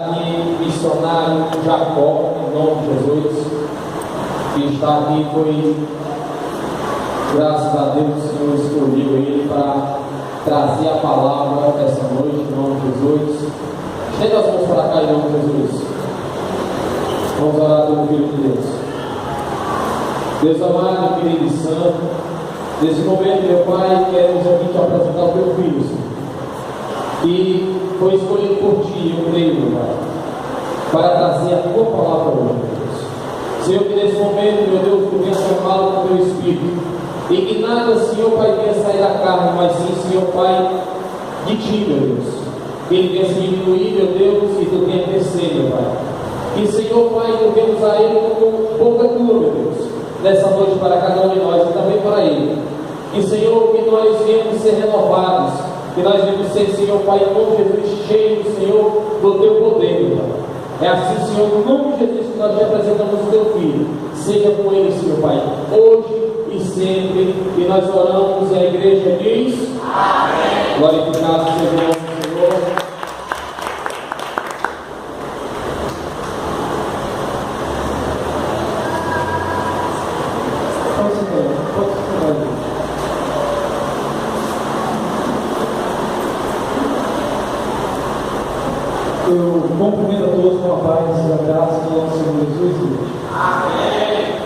Aqui, missionário Jacó, em nome de Jesus, que está aqui, foi, graças a Deus, o Senhor escolheu ele para trazer a palavra essa noite, em nome de Jesus. Estenda as mãos para cá, em nome de Jesus. Vamos orar pelo Filho de Deus. Deus amado, querido e santo, nesse momento, meu Pai, queremos aqui te apresentar o teu Filho, Senhor, que foi escolhido por ti, eu creio, meu Pai, para trazer a tua palavra hoje, meu Deus. Senhor, que nesse momento, meu Deus, tu venha chamá-lo com o teu Espírito, e que nada, Senhor Pai, venha sair da carne, mas sim, Senhor Pai, de ti, meu Deus. Que ele venha se diminuir, meu Deus, e tu venha crescer, meu Pai. Que, Senhor Pai, tu venha usar ele como boca tua, meu Deus, nessa noite para cada um de nós e também para ele. Que, Senhor, que nós venhamos ser renovados, que nós devemos ser, Senhor Pai, em nome de Jesus, cheio, Senhor, do teu poder, meu Pai. É assim, Senhor, em nome de Jesus, que nós te apresentamos o teu Filho. Seja com ele, Senhor Pai, hoje e sempre. E nós oramos e a igreja diz: amém. Glorificado seja o nome do Senhor. Eu cumprimento a todos com a paz e a graça do nosso Senhor Jesus. Amém.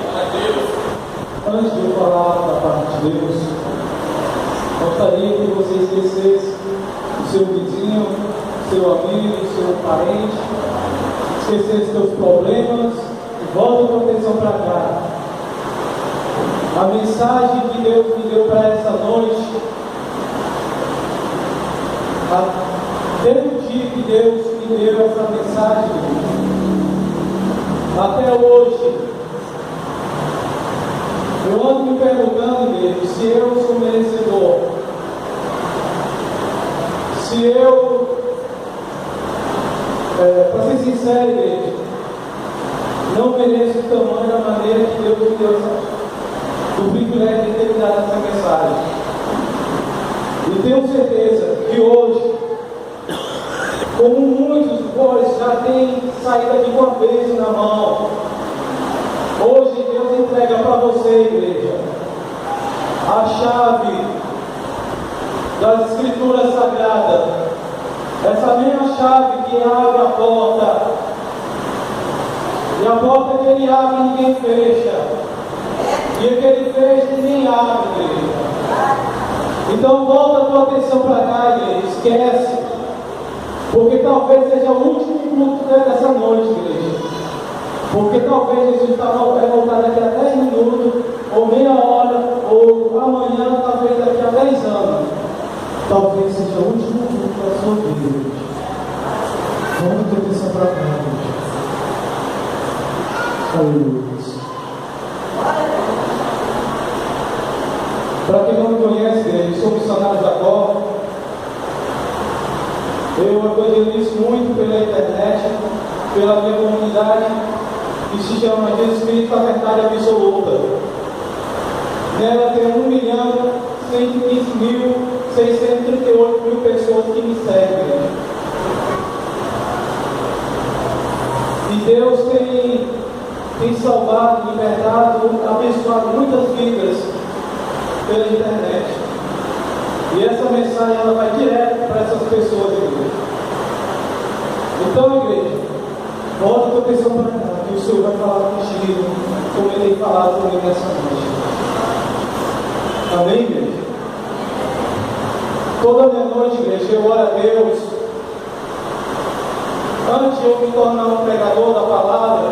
Antes de eu falar da parte de Deus, gostaria que você esquecesse o seu vizinho, o seu amigo, o seu parente, esquecesse seus problemas e volte a tua atenção para cá. A mensagem que Deus me deu para essa noite, desde o dia que Deus me deu essa mensagem, até hoje, eu ando me perguntando, igreja, se eu sou merecedor, se eu, para ser sincero, igreja, não mereço o tamanho da maneira que Deus me deu o privilégio de ter me dado essa mensagem. E tenho certeza que hoje, como muitos de vós já têm saído aqui com a bênção na mão, hoje Deus entrega para você, igreja, a chave das Escrituras Sagradas, essa mesma chave que abre a porta, e a porta que Ele abre ninguém fecha, e a que Ele fecha ninguém abre, igreja. Então volta a tua atenção para cá, igreja, esquece, porque talvez seja o último culto dessa noite, igreja. Porque talvez Jesus vai voltar daqui a 10 minutos, ou meia hora, ou amanhã, talvez daqui a 10 anos. Talvez seja o último culto da sua vida, igreja. Vamos ter atenção para cá, igreja. Aleluia. Para quem não me conhece, igreja, sou missionário Jacó. Eu evangelizo muito pela internet, pela minha comunidade, que se chama Jesus Cristo, a Verdade Absoluta. Nela tem 1.115.638 pessoas que me seguem. E Deus tem salvado, libertado, abençoado muitas vidas pela internet. E essa mensagem ela vai direto para essas pessoas, igreja. Então, igreja, volta a tua atenção para cá, que o Senhor vai falar contigo, como Ele tem falado comigo nessa noite. Amém, igreja? Toda minha noite, igreja, eu oro a Deus. Antes de eu me tornar um pregador da palavra,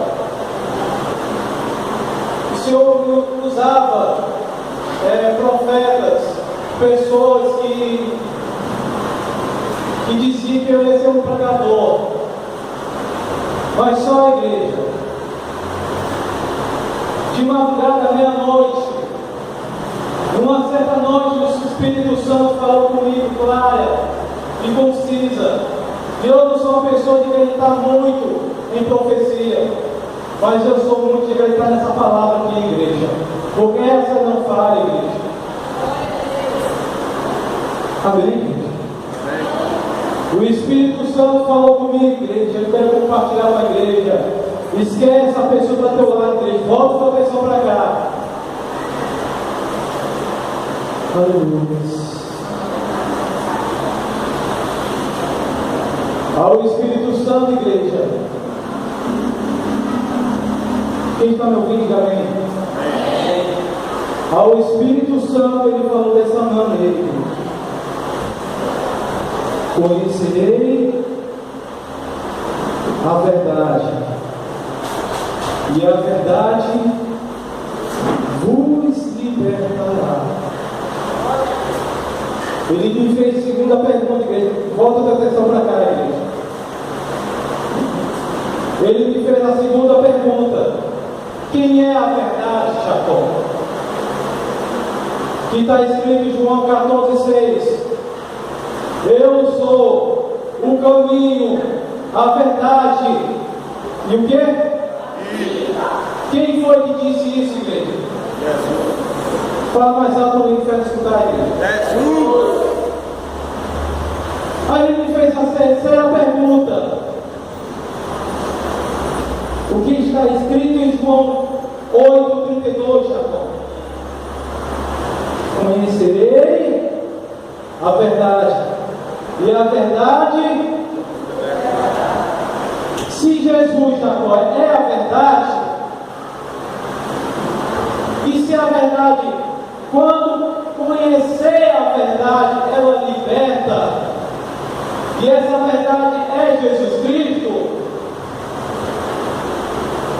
o Senhor usava profetas, pessoas que diziam que eu ia ser um pregador, mas só a igreja. De madrugada, meia-noite, numa certa noite, o Espírito Santo falou comigo clara e concisa. E eu não sou uma pessoa de acreditar muito em profecia, mas eu sou muito de acreditar nessa palavra aqui, igreja, porque essa não falha, igreja. Amém? O Espírito Santo falou comigo, igreja. Eu quero compartilhar com a igreja. Esquece a pessoa para teu lado, igreja. Volta a pessoa para cá. Aleluia. Ao Espírito Santo, igreja. Quem está me ouvindo, diga amém. Ao Espírito Santo, ele falou dessa maneira: conhecerei a verdade, e a verdade vos libertará. Ele me fez segunda pergunta, igreja. Volta a atenção para cá, igreja. Ele me fez a segunda pergunta: quem é a verdade, Jacó? Que está escrito em João 14,6. Eu sou o caminho, a verdade e o quê? Quem foi que disse isso, igreja? Jesus. Fala mais alto para o inferno escutar, igreja. Jesus. Aí ele me fez a terceira pergunta: o que está escrito em João 8,32, Jacó? Conhecerei a verdade, e a verdade, se Jesus, Jacó, é a verdade, e se a verdade, quando conhecer a verdade, ela liberta, e essa verdade é Jesus Cristo,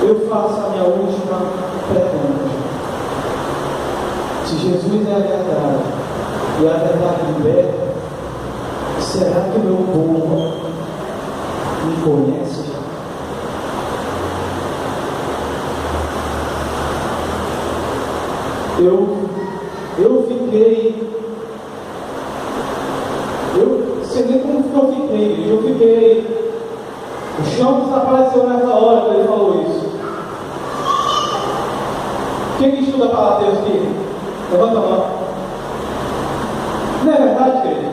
eu faço a minha última pergunta: se Jesus é a verdade e a verdade liberta, será que o meu povo me conhece? Eu fiquei, sei nem como eu fiquei, o chão desapareceu nessa hora que ele falou isso. Quem que estuda a palavra de Deus aqui? Levanta a mão. Não é verdade, querido?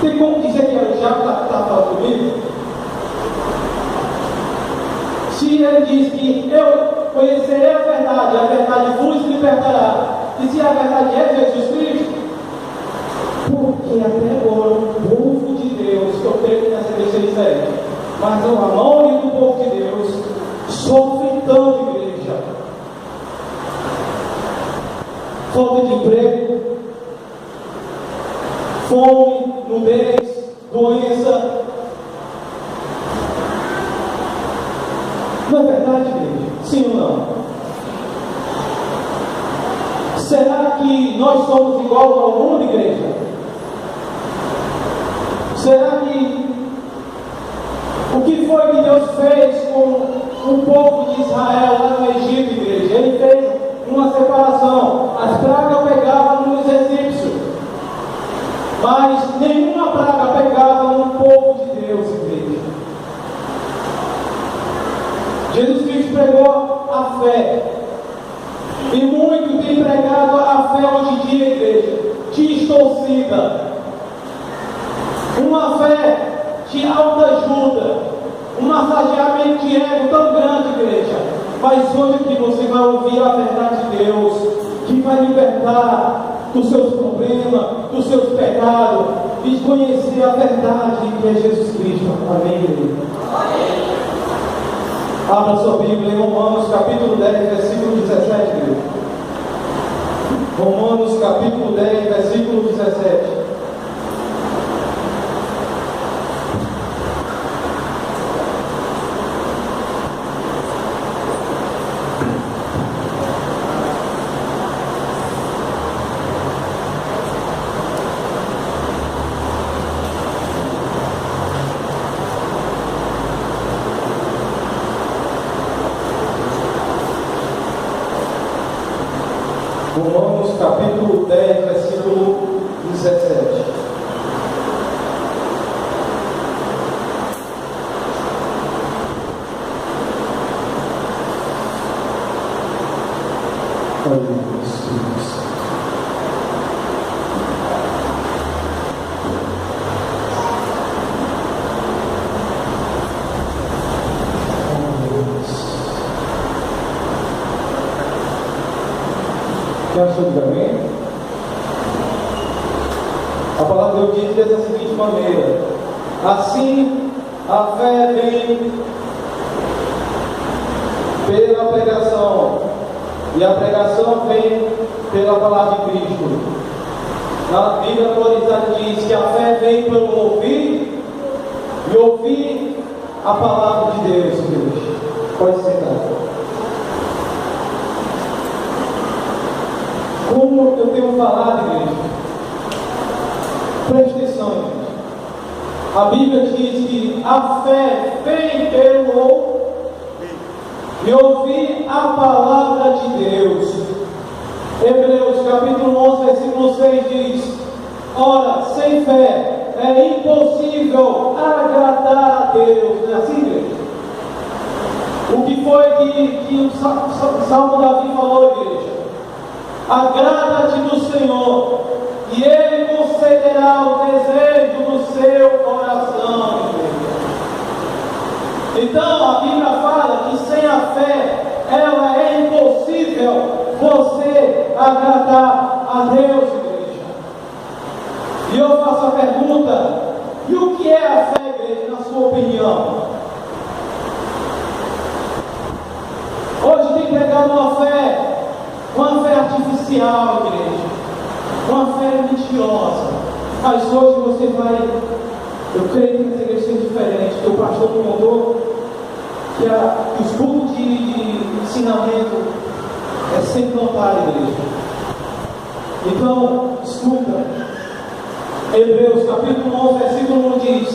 Tem como dizer que era o diabo que está falando comigo? Se ele diz que eu conhecerei a verdade vos libertará, e se a verdade é Jesus Cristo, porque até agora o povo de Deus, que eu creio que nessa igreja é diferente, mas a maioria do povo de Deus sofre tanto, igreja. Falta de emprego, fome, nudez, doença. Não é verdade, igreja? Sim ou não? Será que nós somos igual ao mundo, igreja? Será que o que foi que Deus fez com o povo de Israel lá no Egito, igreja? Ele fez uma separação. As pragas pegavam nos egípcios, mas nenhuma praga pegava no povo de Deus, igreja. Jesus Cristo pregou a fé, e muito tem pregado a fé hoje em dia, igreja, distorcida. Uma fé de alta ajuda, um massageamento de ego tão grande, igreja. Mas hoje aqui você vai ouvir a verdade de Deus, que vai libertar dos seus problemas, dos seus pecados, e conhecer a verdade que é Jesus Cristo. Amém, igreja? Abra sua Bíblia em Romanos capítulo 10, versículo 17, igreja. Romanos capítulo 10, versículo 17. Romanos capítulo 10, versículo 17. Quem achou de amém? A palavra de Deus diz dessa seguinte maneira: assim a fé vem pela pregação, e a pregação vem pela palavra de Cristo. Na Bíblia atualizada diz que a fé vem pelo ouvir e ouvir a palavra de Deus. Pode sentar. Como eu tenho falado, igreja, preste atenção, igreja. A Bíblia diz que a fé vem pelo ouvir e ouvir a palavra de Deus. Hebreus capítulo 11, versículo 6 diz: ora, sem fé é impossível agradar a Deus. Não é assim, igreja? O que foi que o Salmo Davi falou, igreja? Agrada-te do Senhor, e Ele concederá o desejo do seu coração, igreja. Então a Bíblia fala que sem a fé ela é impossível você agradar a Deus, igreja. E eu faço a pergunta: e o que é a fé, igreja, na sua opinião? Hoje tem pregado uma fé artificial, igreja, uma fé mentirosa. Mas hoje você vai, eu creio que essa igreja seja diferente, que o pastor me contou que os cultos de ensinamento é sempre notário, igreja. Então, escuta, Hebreus capítulo 11, versículo 1 diz: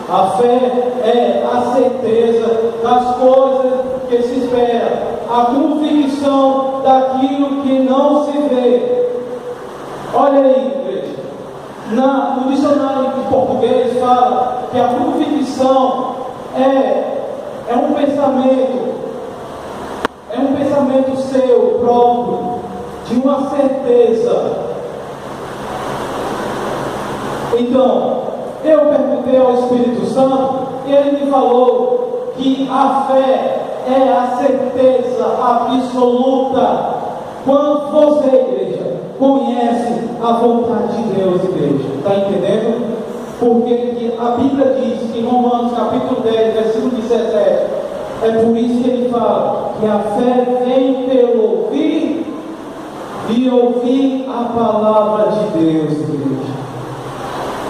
a fé é a certeza das coisas que se espera, a convicção daquilo que não se vê. Olha aí, igreja, no dicionário de português fala que a convicção é um pensamento seu próprio, de uma certeza. Então, eu perguntei ao Espírito Santo e ele me falou que a fé é a certeza absoluta quando você, igreja, conhece a vontade de Deus, igreja. Está entendendo? Porque a Bíblia diz que em Romanos capítulo 10, versículo 17, é por isso que ele fala que a fé vem pelo ouvir e ouvir a palavra de Deus, igreja.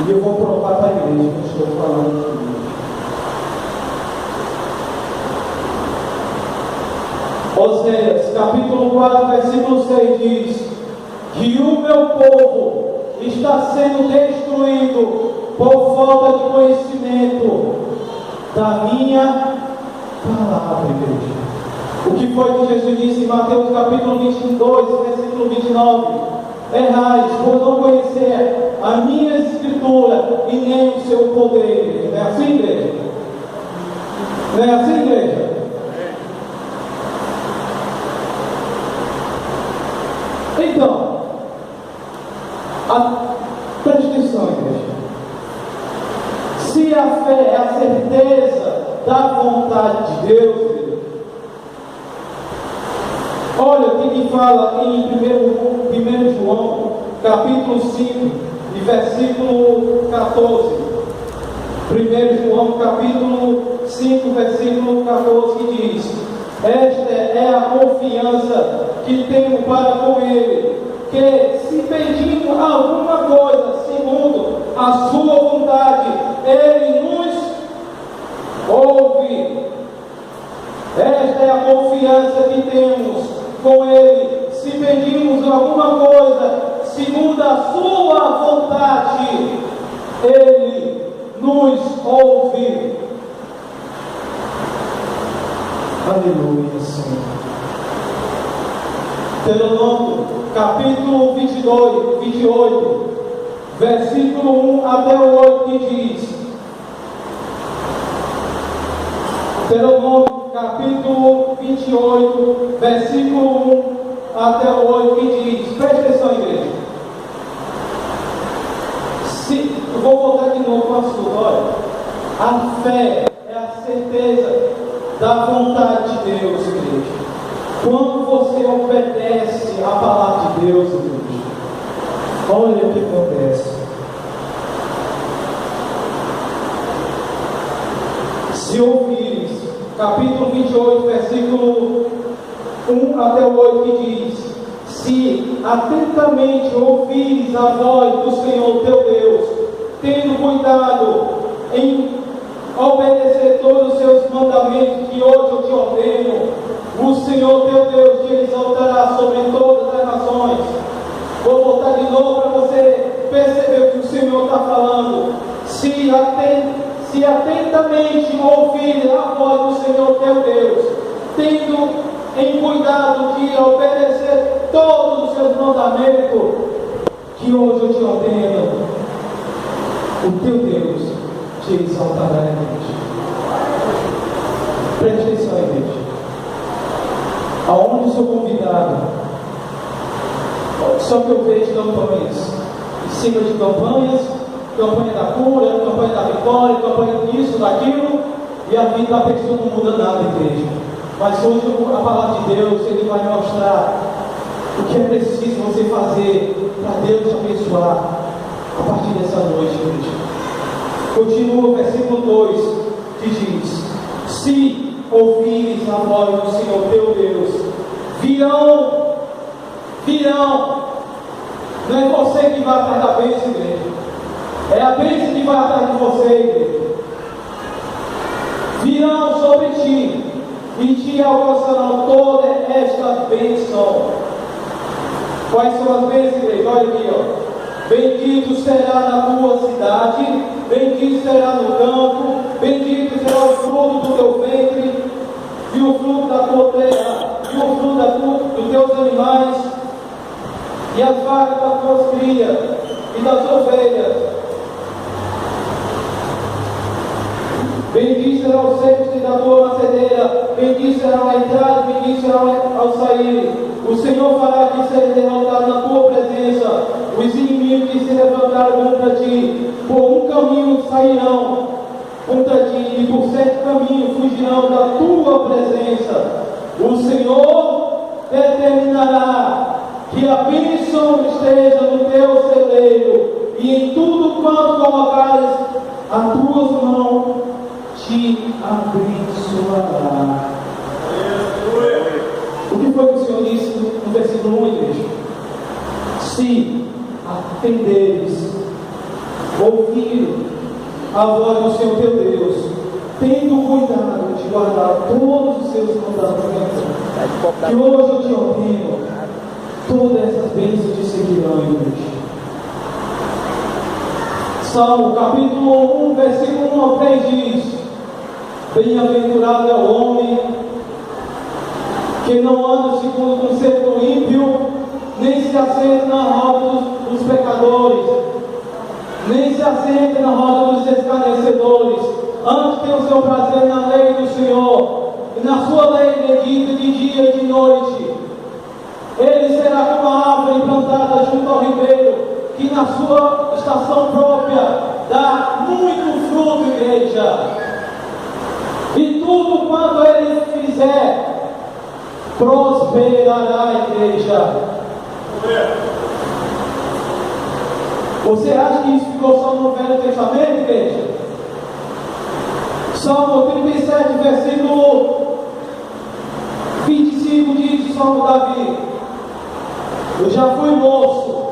E eu vou provar para a igreja que eu estou falando aqui. Oséias capítulo 4, versículo 6 diz que o meu povo está sendo destruído por falta de conhecimento da minha palavra, igreja. O que foi que Jesus disse em Mateus capítulo 22, versículo 29? Errais por não conhecer a minha escritura e nem o seu poder. Não é assim, igreja? Não é assim, igreja? Então, preste atenção, igreja. Se a fé é a certeza da vontade de Deus, igreja, olha o que fala em 1 João, capítulo 5, e versículo 14. 1 João, capítulo 5, versículo 14, que diz: esta é a confiança que temos para com Ele, que se pedimos alguma coisa segundo a sua vontade, Ele nos ouve. Esta é a confiança que temos com Ele, se pedimos alguma coisa segundo a sua vontade, Ele nos ouve. Aleluia, Senhor. Deuteronômio, capítulo 28, versículo 1 até o 8, que diz: Deuteronômio, capítulo 28, versículo 1 até o 8, que diz, presta atenção, igreja. Eu vou voltar de novo para a sua, olha. A fé é a certeza da vontade de Deus, igreja. Quando você obedece à palavra de Deus, igreja, olha o que acontece. Se ouvires, capítulo 28, versículo 1 até o 8, que diz: se atentamente ouvires a voz do Senhor teu Deus, tendo cuidado em obedecer todos os seus mandamentos que hoje eu te ordeno, o Senhor teu Deus te exaltará sobre todas as nações. Vou voltar de novo para você perceber o que o Senhor está falando. Se atentamente ouvir a voz do Senhor teu Deus, tendo em cuidado de obedecer todos os seus mandamentos que hoje eu te ordeno, o teu Deus te exaltará, igreja. Preste atenção, igreja. Aonde sou convidado, só que eu vejo campanhas, em cima de campanha da cura, campanha da vitória, campanha disso, daquilo, e a vida da pessoa não muda nada, igreja. Mas hoje a palavra de Deus, Ele vai mostrar o que é preciso você fazer para Deus te abençoar a partir dessa noite, igreja. Continua o versículo 2, que diz: se ouvires a voz do Senhor teu Deus, virão. Não é você que vai atrás da bênção, igreja. É a bênção que vai atrás de você, igreja. Virão sobre ti e te alcançarão toda esta bênção. Quais são as bênçãos, igreja? Olha aqui, ó. Bendito será na tua cidade, bendito será no campo, bendito será o fruto do teu ventre, e o fruto da tua terra, e o fruto dos teus animais, e as vacas das tuas crias, e das ovelhas. Bendito será o cesto da tua macedeira, bendito será a entrada, bendito será ao sair. O Senhor fará que seja derrotado na tua presença os inimigos que se levantaram contra ti. Por um caminho sairão contra ti, e por 7 caminhos fugirão da tua presença. O Senhor determinará que a bênção esteja no teu celeiro, e em tudo quanto colocares as tuas mãos, te abençoará. O que foi que o Senhor disse no versículo 1, igreja? Se atenderes, ouvir a voz do Senhor teu Deus, tendo cuidado de guardar todos os seus mandamentos, que hoje eu te ordeno, todas essas bênçãos te seguirão, igreja. Salmo capítulo 1, versículo 1 ao 3 diz: bem-aventurado é o homem que não anda segundo o conselho do ímpio, nem se assenta na roda dos pecadores, nem se assenta na roda dos escarnecedores. Antes tem o seu prazer na lei do Senhor, e na sua lei medita de dia e de noite. Ele será como a árvore plantada junto ao ribeiro, que na sua estação própria dá muito fruto, igreja. E tudo quanto ele fizer prosperará, igreja. Você acha que isso ficou só no Velho Testamento, igreja? Salmo 37, versículo 25 diz o Salmo Davi: eu já fui moço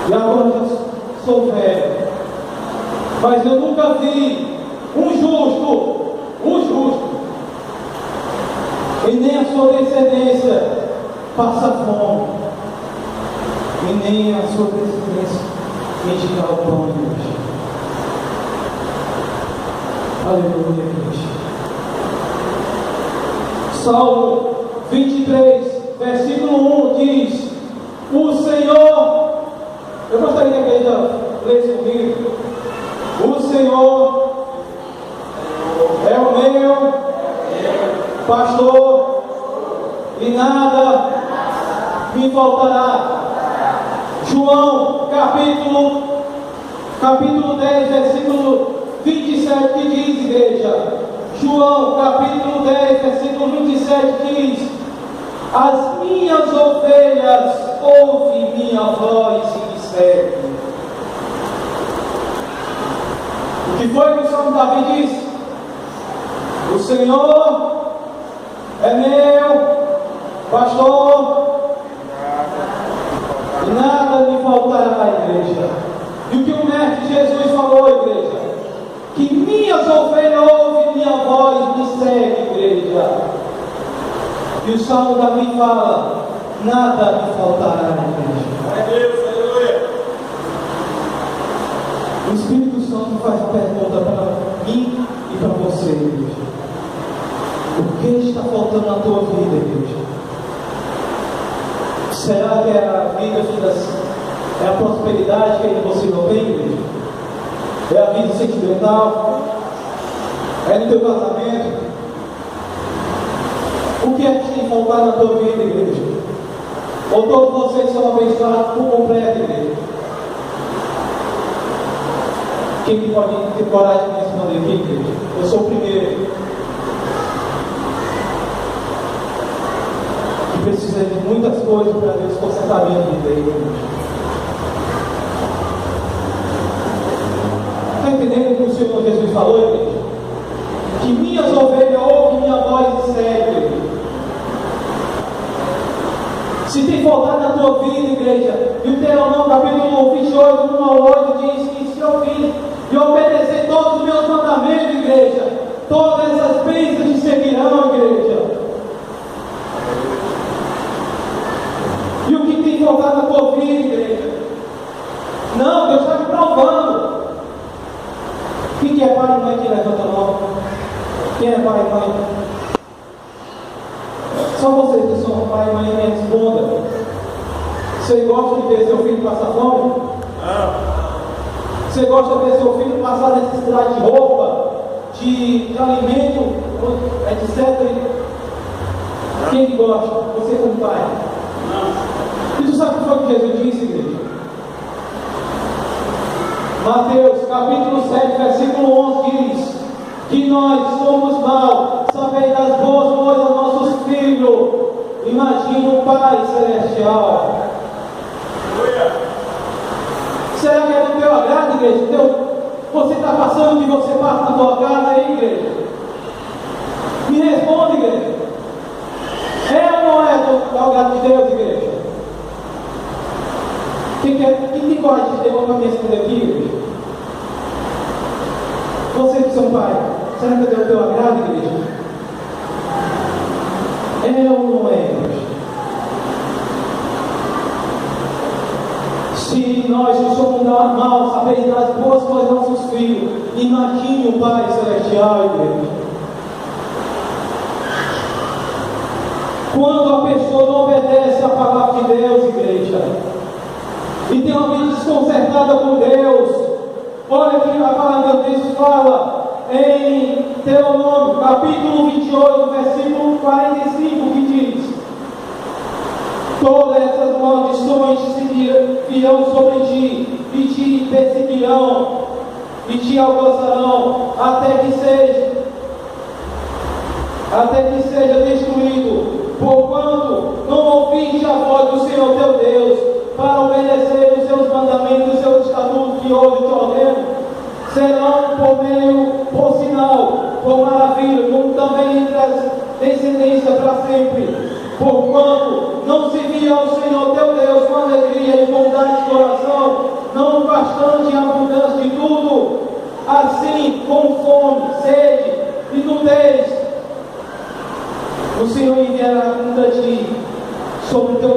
e agora já sou velho, mas eu nunca vi um justo, e nem a sua descendência passa fome, e nem a sua descendência mendigar o pão, igreja. Aleluia, igreja. Salmo 23, versículo 1 diz: o Senhor, eu gostaria que a igreja lesse comigo. O Senhor é o meu pastor, e nada me faltará. João capítulo 10, versículo 27, que diz, igreja: João capítulo 10, versículo 27 diz: as minhas ovelhas ouvem minha voz e me seguem. O que foi que o Salmo Davi disse? O Senhor é meu pastor e nada me faltará, igreja. E o que o mestre Jesus falou, igreja? Que minhas ovelhas ouvem minha voz e me seguem, igreja. E o Salmo Davi fala: nada me faltará, igreja. O Espírito Santo faz a pergunta para mim e para você, igreja: o que está faltando na tua vida, igreja? Será que é a vida financeira? É a prosperidade que ainda você não tem, igreja? É a vida sentimental? É no teu casamento? O que é que tem faltado na tua vida, igreja? Ou todos vocês são abençoados por completo, igreja? Quem pode ter coragem de responder aqui, igreja? Eu sou o primeiro que precisa de muitas coisas para Deus consertar a minha vida, igreja. Está entendendo o que o Senhor Jesus falou, igreja? Que minhas ovelhas ouvem minha voz e seguem. Se tem faltado na tua vida, igreja, e o Deuteronômio capítulo 28, 1 ao 8 diz que se eu fiz e obedecer todos os meus mandamentos, igreja, todas essas bênçãos te seguirão, igreja. E o que tem faltado na tua vida, igreja? Não, Deus está me provando. Quem é pai e mãe que levanta a mão? Quem é pai e mãe? Só vocês que são pai e mãe me respondam. Você gosta de ver seu filho passar fome? Não. Você gosta de ver seu filho passar necessidade de roupa, de alimento, etc? Quem que gosta? Você como pai? Não. E tu sabe o que foi que Jesus disse, igreja? Mateus capítulo 7, versículo 11 diz que nós somos maus, saber das boas coisas aos nossos filhos. Imagina o Pai Celestial. Será que é do teu agrado, igreja? Você está passando o que você passa na tua casa aí, igreja? Me responde, igreja. É ou não é do agrado de Deus, igreja? Quem tem coragem de ter para me responder aqui, igreja? Você que são pai, será que é do teu agrado, igreja? É ou não é, igreja? Se nós não somos mal, saber das boas coisas aos nossos filhos, imagine o Pai Celestial, igreja. Quando a pessoa não obedece à palavra de Deus, igreja, e tem uma vida desconcertada com Deus, olha que a palavra de Deus fala em Deuteronômio, capítulo 28, versículo 45, que diz: todas essas maldições virão sobre ti, e te perseguirão, e te alcançarão, até que seja destruído, porquanto não ouviste a voz do Senhor teu Deus, para obedecer os seus mandamentos, os seus estatutos que hoje te ordeno. Serão por sinal, por maravilha, como também entre as descendências para sempre. Porquanto não servia ao Senhor teu Deus com alegria e bondade de coração, não bastante em abundância de tudo, assim com fome, sede e nudez, o Senhor enviará contra ti sobre o teu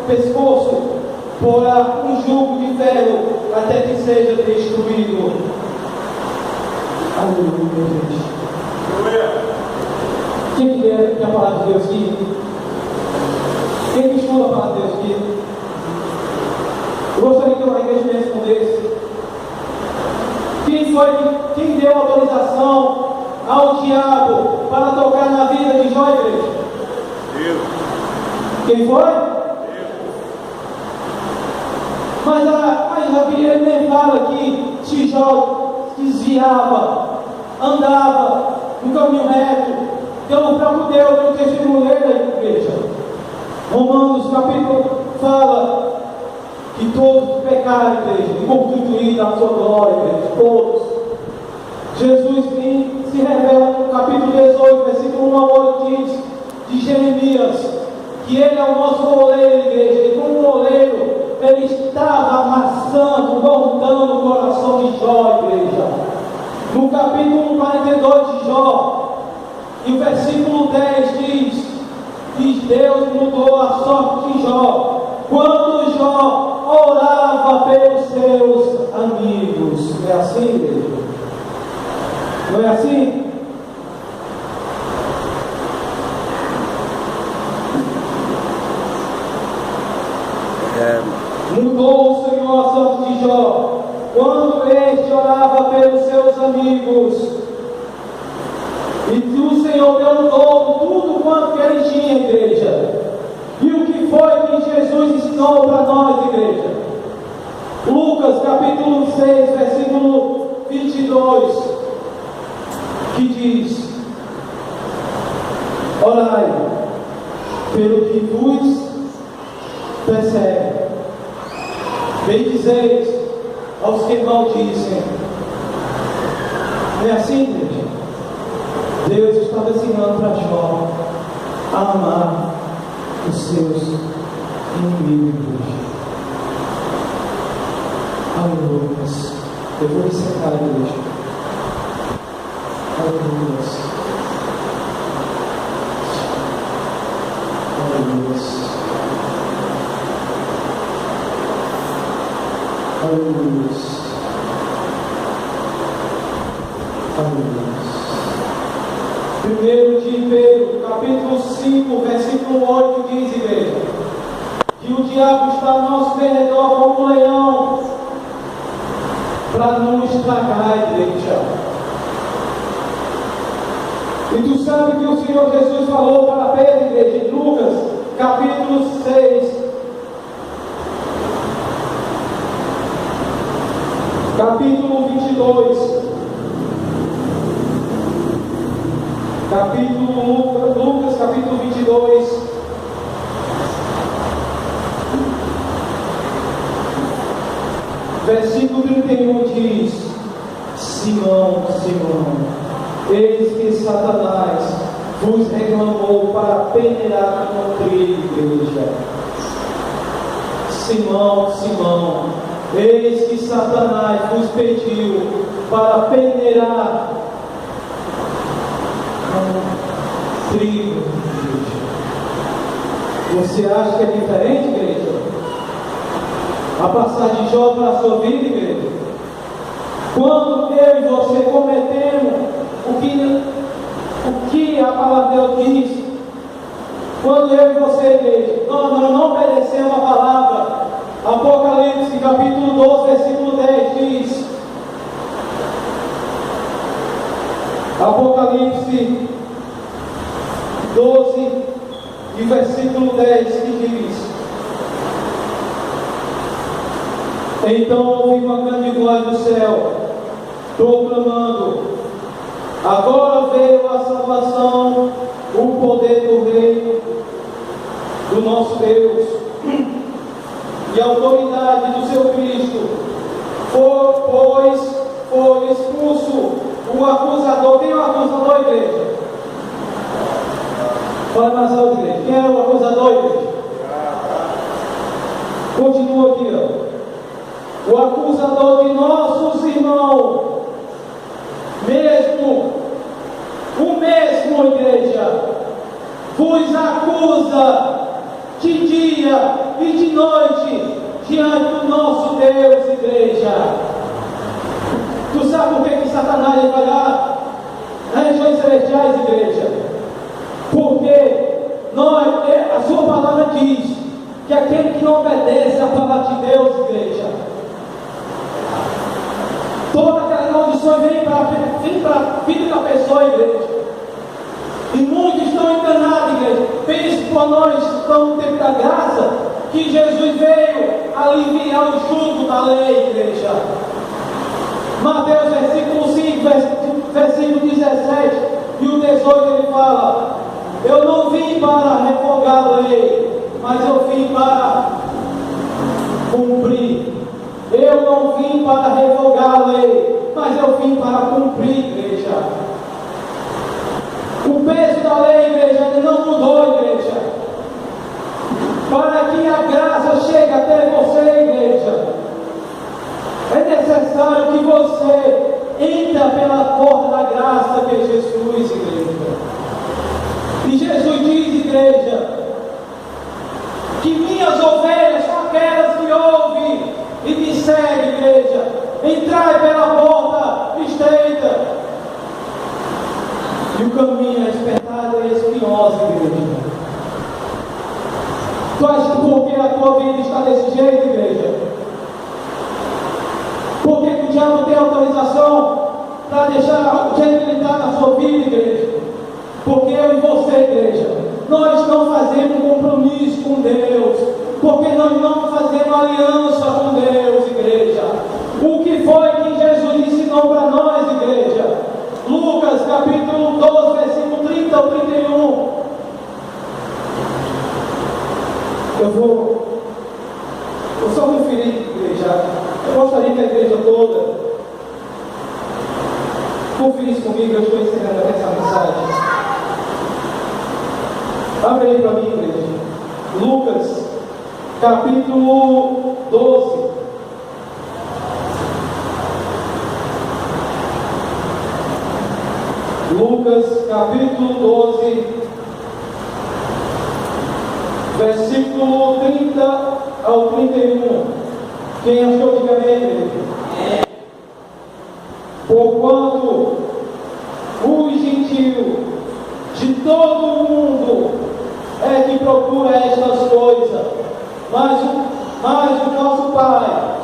pescoço, porá um jugo de ferro até que seja destruído. Aleluia, gente. Quem quer que a palavra de Deus aqui? Quem me estuda a palavra de Deus aqui? Eu gostaria que a igreja me respondesse. Quem deu autorização ao diabo para tocar na vida de Jó, igreja? Deus. Quem foi? Deus. Mas a Bíblia nem fala que se Jó desviava, andava no caminho reto. Então, o próprio Deus deu testemunho da igreja. Romanos capítulo fala que todos pecaram, igreja, e constituíram a sua glória, igreja, todos. Jesus se revela no capítulo 18, versículo 1 ao 8, diz de Jeremias, que ele é o nosso oleiro, igreja, e como oleiro, ele estava amassando, moldando o coração de Jó, igreja. No capítulo 42 de Jó, e o versículo 10 diz que Deus mudou a sorte de Jó, quando Jó orava pelos seus amigos. Não é assim, igreja? Não é assim? Mudou o Senhor a sorte de Jó, quando este orava pelos seus amigos. E o Senhor deu no dobro tudo quanto ele tinha, igreja. E o que foi que Jesus ensinou para nós, igreja? Lucas capítulo 6, versículo 22, que diz: orai pelo que vos persegue, bendizeis aos que maldizem. Não é assim, igreja? Deus estava ensinando para Jó a amar os seus inimigos. Aleluia. Eu vou encerrar, igreja. Aleluia. Aleluia. Aleluia. Aleluia. 1 de Pedro, capítulo 5, versículo 8, diz, igreja, que o diabo está ao nosso redor como um leão, para não estragar a igreja. E tu sabe que o Senhor Jesus falou para Pedro, igreja, em Lucas, capítulo 6, capítulo 22, Lucas capítulo 22, versículo 31 diz: Simão, Simão, eis que Satanás vos reclamou para peneirar como trigo, igreja. Simão, Simão, eis que Satanás vos pediu para peneirar como trigo, igreja. Você acha que é diferente, igreja? A passagem de Jó para a sua vida, igreja. Quando eu e você cometemos o que a palavra de Deus diz, quando eu e você, igreja, nós não obedecemos a palavra. Apocalipse capítulo 12, versículo 10 diz, Apocalipse 12 e versículo 10 que diz: então ouvi uma grande voz do céu, proclamando: agora veio a salvação, o poder do reino do nosso Deus e a autoridade do seu Cristo, pois foi expulso o acusador. Quem é o acusador, igreja? Fala mais alto, igreja. Quem é o acusador, igreja? Continua aqui, ó. O acusador de nossos irmãos, o mesmo, igreja, vos acusa de dia e de noite diante do nosso Deus, igreja. Tu sabe por que Satanás vai falhar nas regiões celestiais, igreja? Porque a sua palavra diz que aquele que não obedece à palavra de Deus, igreja, todas aquelas maldições vêm para a vida da pessoa, igreja. E muitos estão enganados, igreja. Pense por nós, estamos no tempo da graça, que Jesus veio aliviar o jugo da lei, igreja. Mateus versículo 5, versículo 17. E o 18 ele fala: eu não vim para revogar a lei, mas eu vim para cumprir. Eu não vim para revogar a lei, mas eu vim para cumprir, igreja. O peso da lei, igreja, ele não mudou, igreja. Para que a graça chegue até você, igreja, é necessário que você entre pela porta da graça que é Jesus, igreja. E Jesus diz, igreja, que minhas ovelhas são aquelas que ouvem e me seguem, igreja. Entrai pela porta estreita, e o caminho é espetado e espinhoso, igreja. Tu acha que porque a tua vida está desse jeito, igreja? Porque o diabo tem autorização para deixar o jeito que ele está na sua vida, igreja? Porque eu e você, igreja, nós não fazemos compromisso com Deus, porque nós não fazemos aliança com Deus, igreja. O que foi que Jesus ensinou para nós, igreja? Lucas capítulo 12, versículo 30 ao 31. Eu vou só conferir, igreja. Eu gostaria que a igreja toda conferisse comigo. Eu estou encerrando essa mensagem. Abre aí para mim, igreja. Lucas capítulo 12. Lucas capítulo 12, versículo 30 ao 31. Quem achou, diga amém, igreja. Porquanto os gentios de todo o mundo é que procura estas coisas, mas o nosso Pai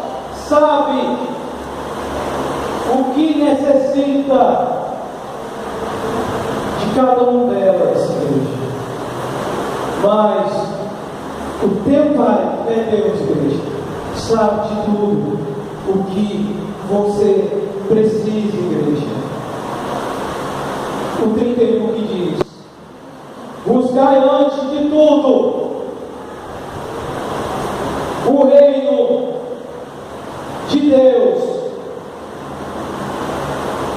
sabe o que necessita de cada um delas, igreja. Mas o teu Pai é Deus, igreja, sabe de tudo o que você precisa, igreja. O 31 que diz: buscai antes de tudo o reino de Deus,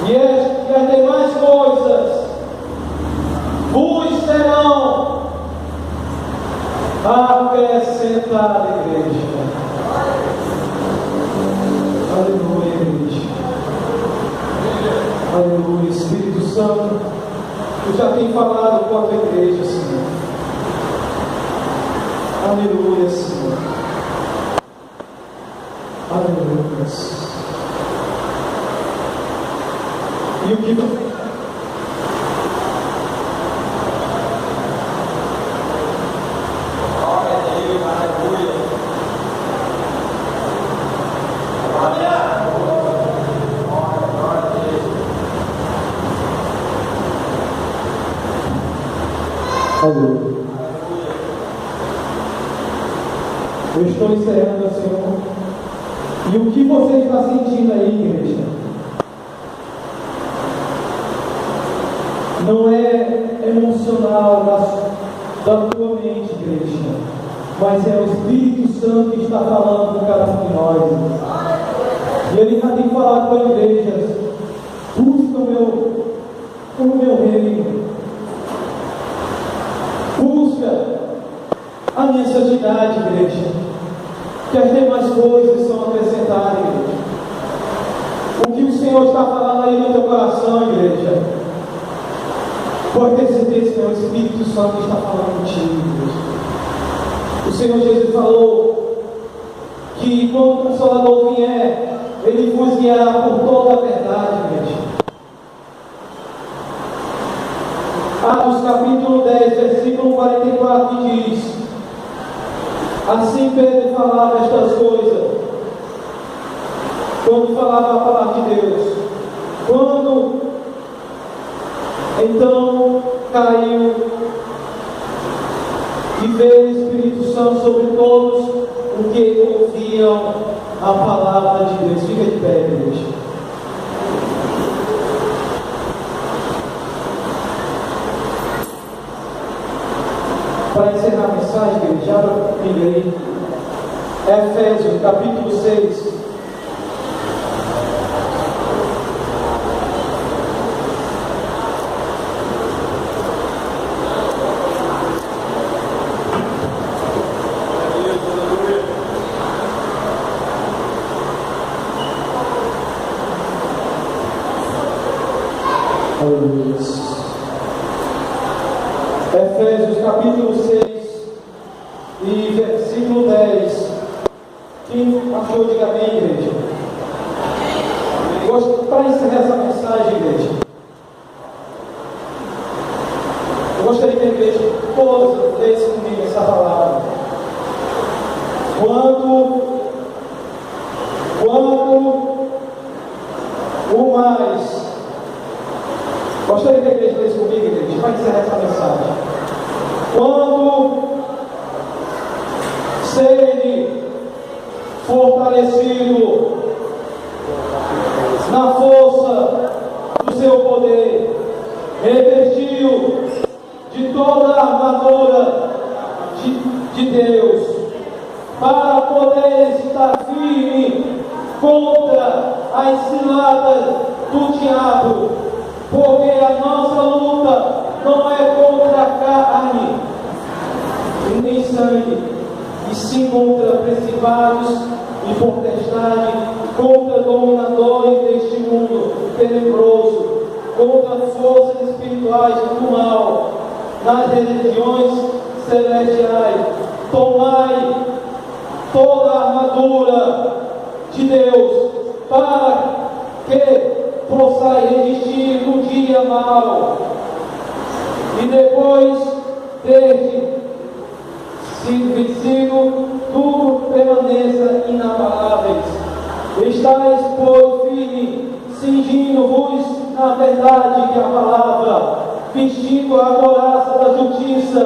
e as demais coisas vos serão acrescentadas, igreja. Aleluia, igreja. Aleluia, Espírito Santo, eu já tenho falado com a tua igreja, Senhor. Aleluia, Senhor. Aleluia. E o que eu estou encerrando, Senhor. E o que você está sentindo aí, igreja, não é emocional da tua mente, igreja, mas é o Espírito Santo que está falando com cada um de nós. E Ele já tem falado com a igreja: busca o meu reino, busca a minha santidade, igreja, que as demais coisas são acrescentadas, igreja. O que o Senhor está falando aí no teu coração, igreja, pode ter certeza que é o Espírito Santo que está falando contigo, igreja. O Senhor Jesus falou que quando o Consolador vier, Ele vos guiará por toda a verdade, igreja. Atos capítulo 10, versículo 44 diz: assim Pedro falava estas coisas, quando falava a palavra de Deus. Quando então caiu e veio o Espírito Santo sobre todos os que ouviam a palavra de Deus. Fica de pé, igreja. Para encerrar a mensagem, igreja, abra comigo aí. Efésios, capítulo 6. Efésios capítulo 6 e versículo 10. Quem achou, diga bem, igreja. Para encerrar essa mensagem, igreja, eu gostaria que a igreja todos lessem comigo essa palavra. Quando o mais, gostaria que a igreja lesse comigo, igreja, para encerrar essa mensagem. Quando sede fortalecido na força do seu poder, revestiu de toda a armadura de Deus, para poder estar firme contra as ciladas do diabo, porque a nossa luta não é contra a carne e nem sangue, e sim contra principados e potestades, contra dominadores deste mundo tenebroso, contra forças espirituais do mal nas regiões celestiais. Tomai toda a armadura de Deus, para que possais resistir no dia mau, e depois ter sido vencido, tudo permaneça inabaláveis. Estais, pois, firme, cingindo-vos na verdade que é a palavra, vestindo a couraça da justiça,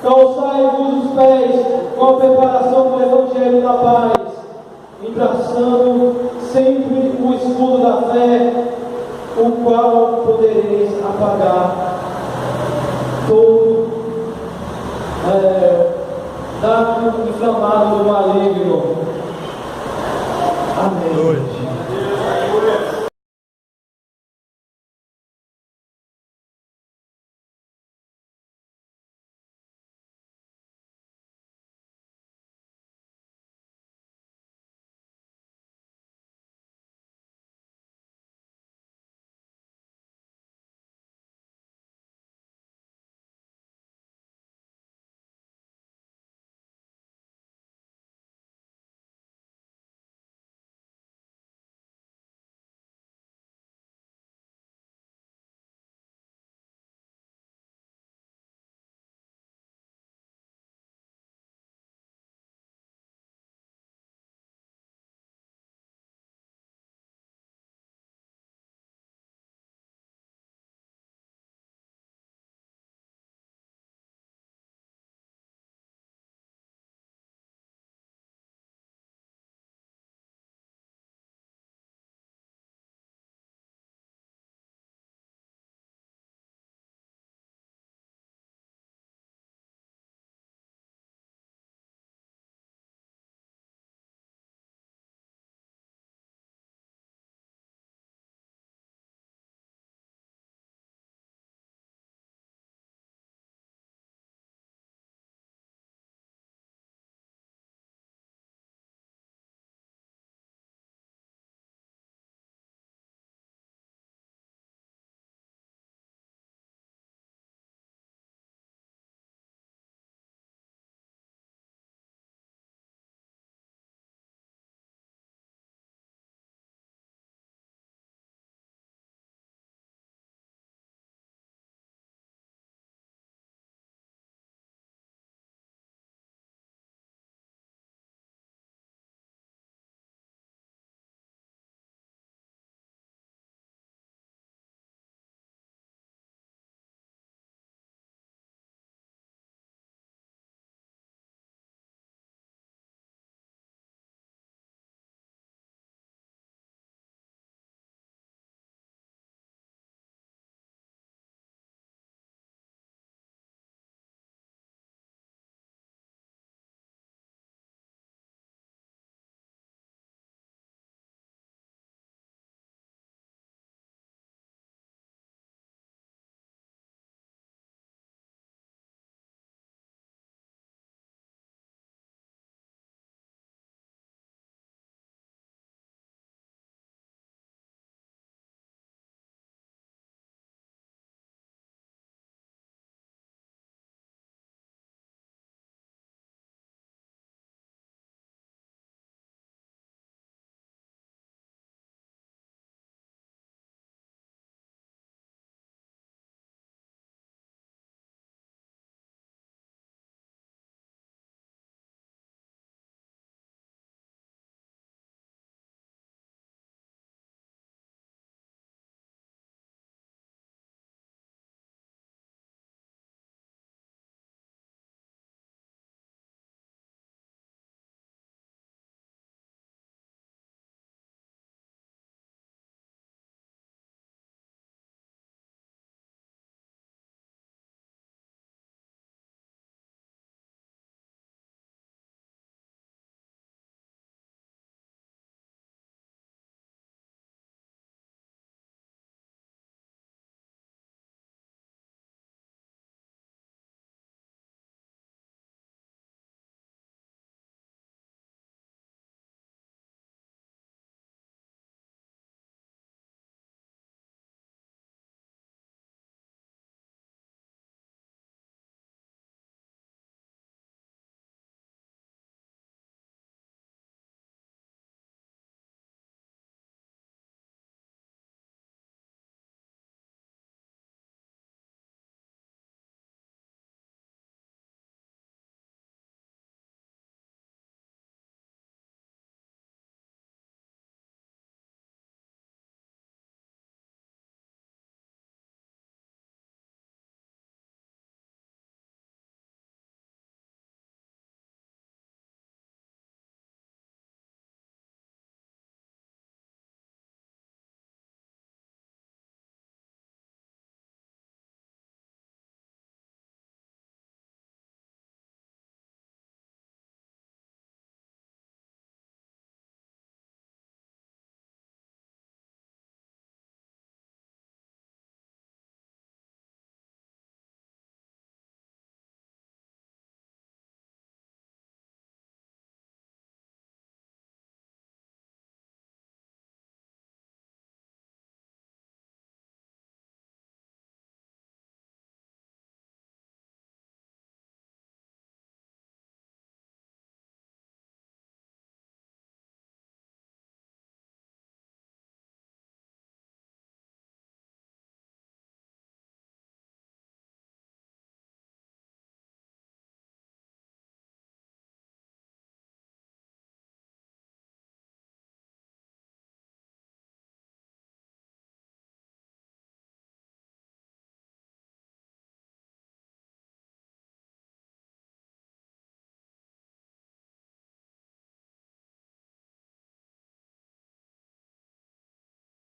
calçai-vos os pés com a preparação do Evangelho da paz, embraçando sempre o escudo da fé, o qual podereis apagar todo dardo inflamado do maligno.